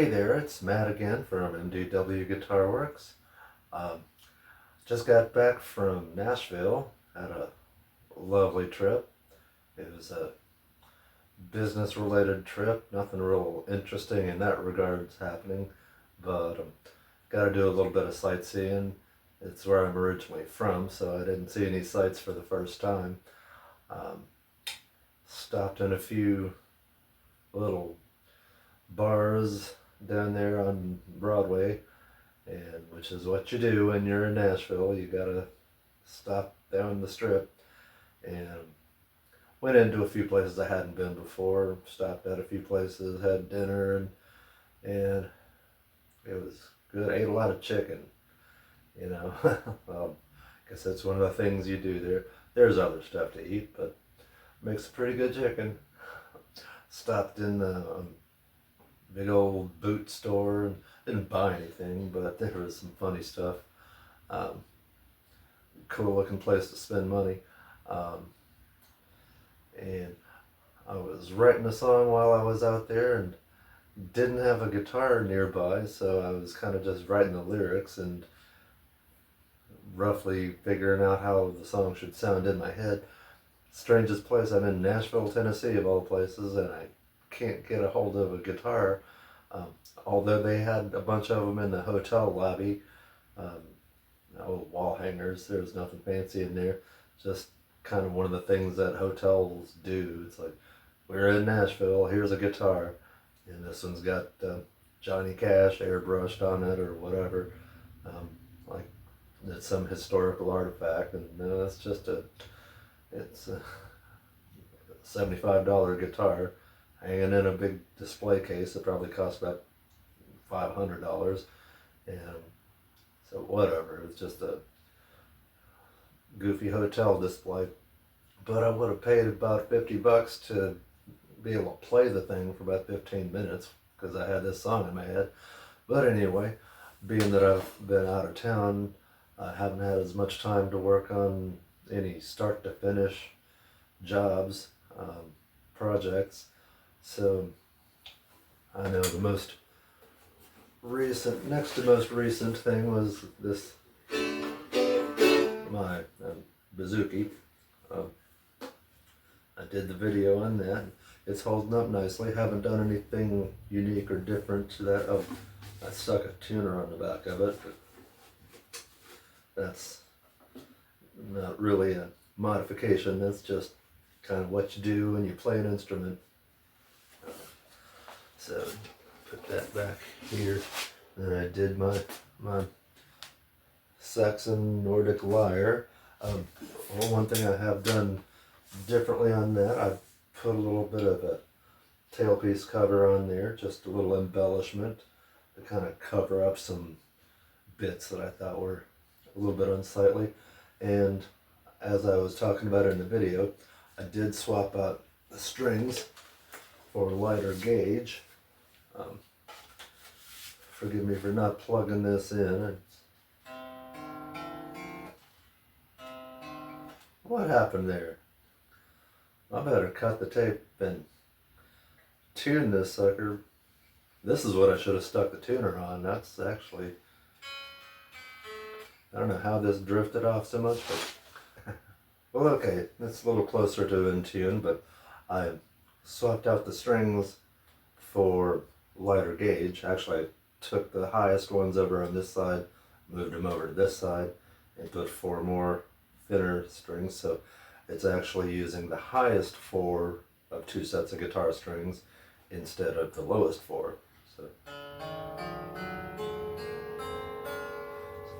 Hey there, it's Matt again from MDW Guitar Works. Um, just got back from Nashville. Had a lovely trip. It was a business-related trip. Nothing real interesting in that regards happening, but got to do a little bit of sightseeing. It's where I'm originally from, so I didn't see any sights for the first time. Um, Stopped in a few little bars down there on Broadway, and which is what you do when you're in Nashville. You gotta stop down the strip, and went into a few places I hadn't been before. Stopped at a few places, had dinner, and it was good. Ate a lot of chicken, you know. Well, I guess that's one of the things you do there. There's other stuff to eat, but makes pretty good chicken. Stopped in the big old boot store and didn't buy anything, but there was some funny stuff. Cool looking place to spend money. And I was writing a song while I was out there and didn't have a guitar nearby, so I was kind of just writing the lyrics and roughly figuring out how the song should sound in my head. Strangest place, I'm in Nashville, Tennessee of all places, and I can't get a hold of a guitar. Although they had a bunch of them in the hotel lobby, wall hangers. There's nothing fancy in there. Just kind of one of the things that hotels do. It's like, we're in Nashville, here's a guitar, and this one's got Johnny Cash airbrushed on it or whatever. Like it's some historical artifact, and no, it's a $75 guitar hanging in a big display case that probably cost about $500, and so whatever. It was just a goofy hotel display, but I would have paid about $50 to be able to play the thing for about 15 minutes because I had this song in my head. But anyway, being that I've been out of town, I haven't had as much time to work on any start to finish jobs, projects. So I know the next to most recent thing was this, my Bouzouki. I did the video on that. It's holding up nicely. Haven't done anything unique or different to that. Oh, I stuck a tuner on the back of it, but that's not really a modification. That's just kind of what you do when you play an instrument. So put that back here. Then I did my Saxon Nordic lyre. One thing I have done differently on that, I put a little bit of a tailpiece cover on there, just a little embellishment to kind of cover up some bits that I thought were a little bit unsightly. And as I was talking about in the video, I did swap out the strings for lighter gauge. Forgive me for not plugging this in. What happened there? I better cut the tape and tune this sucker. This is what I should have stuck the tuner on. That's actually, I don't know how this drifted off so much, but well, okay, it's a little closer to in tune, but I swapped out the strings for lighter gauge. Actually, I took the highest ones over on this side, moved them over to this side, and put 4 more thinner strings. So it's actually using the highest 4 of 2 sets of guitar strings instead of the lowest 4. So it's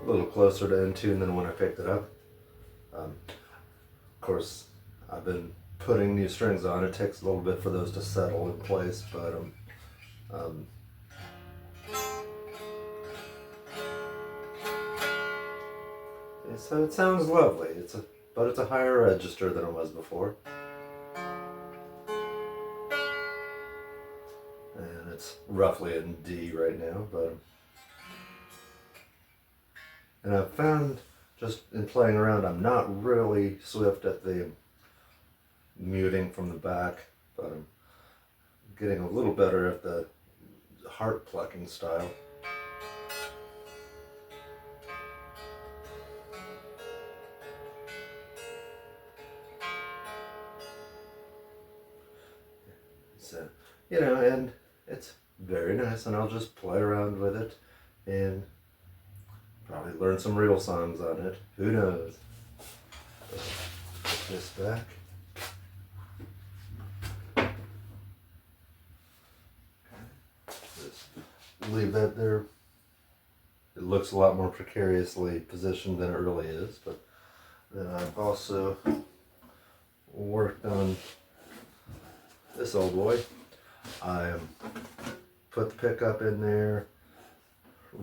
a little closer to in tune than when I picked it up. Of course, I've been putting new strings on. It takes a little bit for those to settle in place, but so it sounds lovely. But it's a higher register than it was before, and it's roughly in D right now. And I've found just in playing around, I'm not really swift at the muting from the back, but I'm getting a little better at the heart plucking style. So, and it's very nice, and I'll just play around with it and probably learn some real songs on it. Who knows? Put this back. Just leave that there. It looks a lot more precariously positioned than it really is, but then I've also worked on this old boy. I put the pickup in there,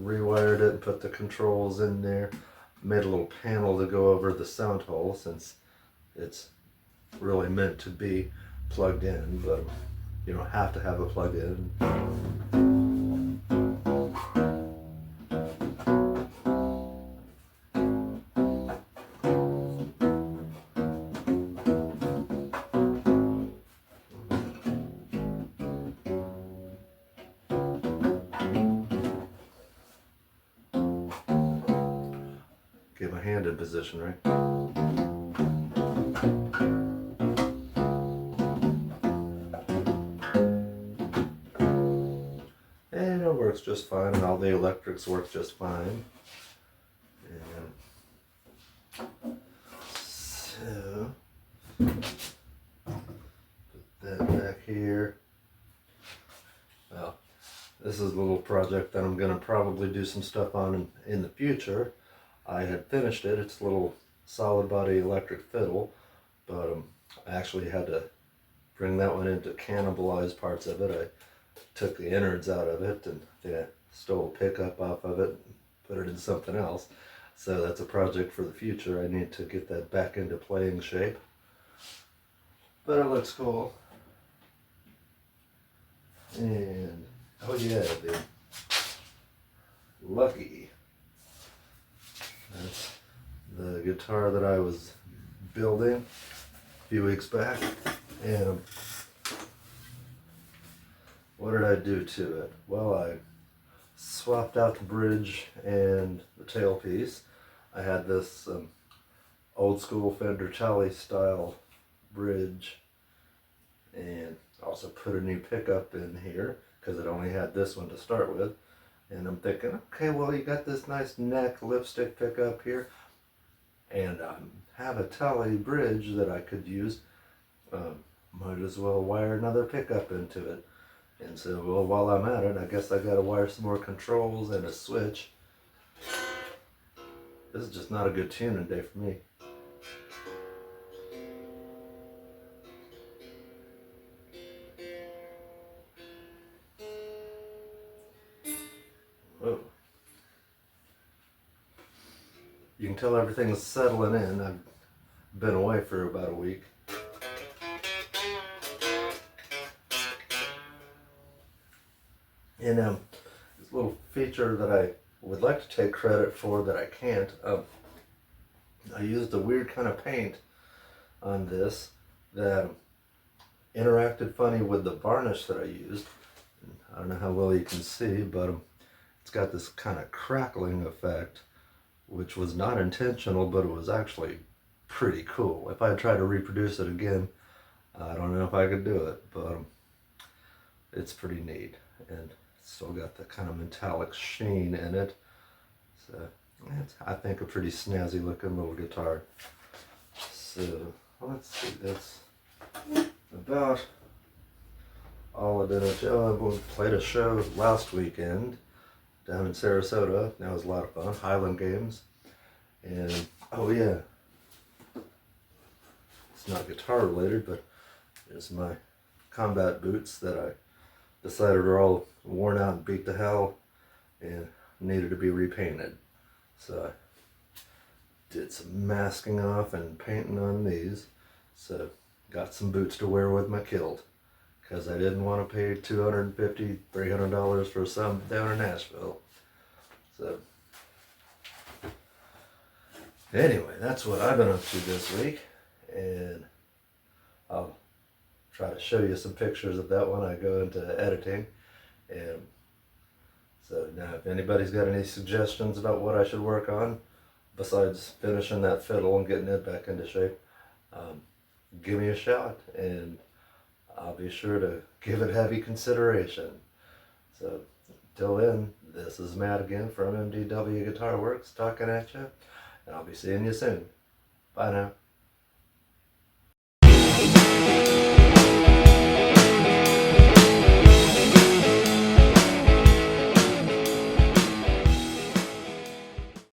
rewired it and put the controls in there, made a little panel to go over the sound hole since it's really meant to be plugged in, but you don't have to have it plugged in. Get my hand in position, right? And it works just fine, and all the electrics work just fine. And so, put that back here. Well, this is a little project that I'm going to probably do some stuff on in the future. I had finished it. It's a little solid body electric fiddle, but I actually had to bring that one in to cannibalize parts of it. I took the innards out of it and stole a pickup off of it and put it in something else. So that's a project for the future. I need to get that back into playing shape. But it looks cool. And, oh yeah, the Lucky. That's the guitar that I was building a few weeks back. And what did I do to it? Well, I swapped out the bridge and the tailpiece. I had this old school Fender Tele style bridge, and also put a new pickup in here because it only had this one to start with. And I'm thinking, okay, well, you got this nice neck lipstick pickup here, and I have a Tele bridge that I could use. Might as well wire another pickup into it. And so, well, while I'm at it, I guess I gotta wire some more controls and a switch. This is just not a good tuning day for me. Whoa. You can tell everything's settling in. I've been away for about a week. And this little feature that I would like to take credit for that I can't, I used a weird kind of paint on this that interacted funny with the varnish that I used. I don't know how well you can see, but it's got this kind of crackling effect, which was not intentional, but it was actually pretty cool. If I tried to reproduce it again, I don't know if I could do it, but it's pretty neat. And still got the kind of metallic sheen in it. So it's, I think, a pretty snazzy looking little guitar. So let's see, that's about all I've been at. I played a show last weekend down in Sarasota. That was a lot of fun. Highland Games. And oh yeah, it's not guitar related, but it's my combat boots that I decided are all worn out and beat to hell and needed to be repainted. So I did some masking off and painting on these. So got some boots to wear with my kilt because I didn't want to pay $250, $300 for some down in Nashville. So anyway, that's what I've been up to this week, and I'll try to show you some pictures of that when I go into editing. And So now, if anybody's got any suggestions about what I should work on, besides finishing that fiddle and getting it back into shape, um, give me a shout, and I'll be sure to give it heavy consideration. So, till then, this is Matt again from MDW Guitar Works talking at you, and I'll be seeing you soon. Bye now.